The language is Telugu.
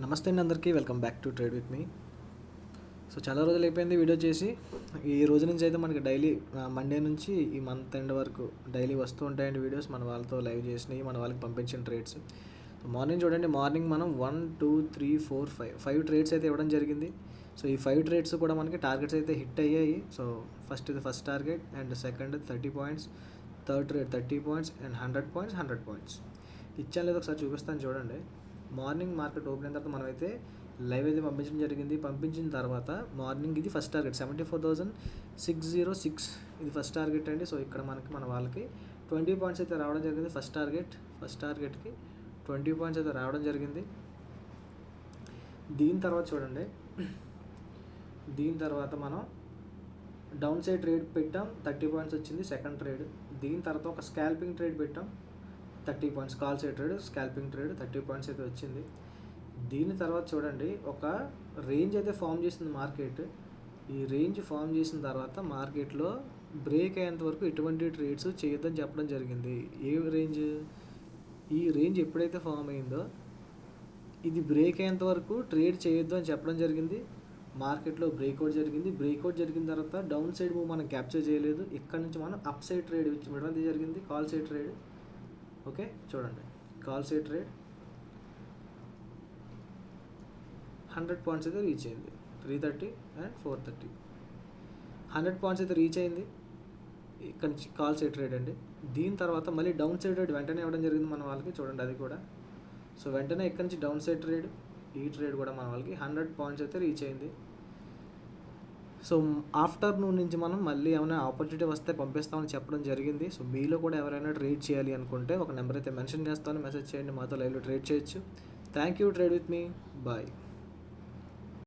నమస్తే అండి అందరికీ, welcome back to trade with me. So చాలా రోజులు అయిపోయింది వీడియో చేసి. ఈ రోజు నుంచి అయితే మనకి డైలీ మండే నుంచి ఈ మంత్ ఎండ్ వరకు డైలీ వస్తూ ఉంటాయండి వీడియోస్, మన వాళ్ళతో లైవ్ చేసినవి, మన వాళ్ళకి పంపించిన ట్రేడ్స్. మార్నింగ్ చూడండి, మార్నింగ్ మనం 1 2 3 4 5 ట్రేడ్స్ అయితే ఇవ్వడం జరిగింది. సో ఈ 5 ట్రేడ్స్ కూడా మనకి టార్గెట్స్ అయితే హిట్ అయ్యాయి. సో ఇది first target, and second 30 points, third trade 30 points, and 100 points 100 points ఇచ్చాను లేదు ఒకసారి చూపిస్తాను చూడండి. మార్నింగ్ మార్కెట్ ఓపెన్ అయిన తర్వాత మనమైతే లైవ్ అయితే పంపించడం జరిగింది. పంపించిన తర్వాత మార్నింగ్ ఇది ఫస్ట్ టార్గెట్ 74,606 ఇది ఫస్ట్ టార్గెట్ అండి. సో ఇక్కడ మన వాళ్ళకి 20 పాయింట్స్ అయితే రావడం జరిగింది. ఫస్ట్ టార్గెట్కి 20 పాయింట్స్ అయితే రావడం జరిగింది. దీని తర్వాత చూడండి, దీని తర్వాత మనం డౌన్ సైడ్ ట్రేడ్ పెట్టాం, 30 పాయింట్స్ వచ్చింది సెకండ్ ట్రేడ్. దీని తర్వాత ఒక స్కాల్పింగ్ ట్రేడ్ పెట్టాం, 30 points, call side trade, scalping trade 30 points అయితే వచ్చింది. దీని తర్వాత చూడండి, ఒక రేంజ్ అయితే ఫామ్ చేసింది మార్కెట్. ఈ రేంజ్ ఫామ్ చేసిన తర్వాత మార్కెట్లో బ్రేక్ అయ్యేంత వరకు ఎటువంటి ట్రేడ్స్ చేయొద్దని చెప్పడం జరిగింది. ఏ రేంజ్? ఈ రేంజ్ ఎప్పుడైతే ఫామ్ అయిందో ఇది బ్రేక్ అయ్యేంత వరకు ట్రేడ్ చేయొద్దు అని చెప్పడం జరిగింది. మార్కెట్లో బ్రేక్అవుట్ జరిగింది. బ్రేక్అవుట్ జరిగిన తర్వాత డౌన్ సైడ్ మూవ్ మనం క్యాప్చర్ చేయలేదు. ఇక్కడ నుంచి మనం అప్ సైడ్ ట్రేడ్ ఇవ్వడం జరిగింది, కాల్ సైడ్ ట్రేడ్. ఓకే చూడండి, కాల్ సైడ్ ట్రేడ్ 100 పాయింట్స్ అయితే రీచ్ అయింది. 330 అండ్ 430 100 పాయింట్స్ అయితే రీచ్ అయింది. ఇక్కడ నుంచి కాల్ సైడ్ ట్రేడ్ అండి. దీని తర్వాత మళ్ళీ డౌన్ సైడ్ ట్రేడ్ వెంటనే ఇవ్వడం జరిగింది మన వాళ్ళకి, చూడండి అది కూడా. సో వెంటనే ఇక్కడ నుంచి డౌన్ సైడ్ ట్రేడ్, ఈ ట్రేడ్ కూడా మన వాళ్ళకి 100 పాయింట్స్ అయితే రీచ్ అయింది. సో ఆఫ్టర్నూన్ నుంచి మనం మళ్ళీ ఏమైనా ఆపర్చునిటీ వస్తే పంపిస్తామని చెప్పడం జరిగింది. సో మీలో కూడా ఎవరైనా ట్రేడ్ చేయాలి అనుకుంటే ఒక నెంబర్ అయితే మెన్షన్ చేస్తాను, మెసేజ్ చేయండి, మాతో లైవ్లో ట్రేడ్ చేయొచ్చు. Thank you. Trade with me, bye.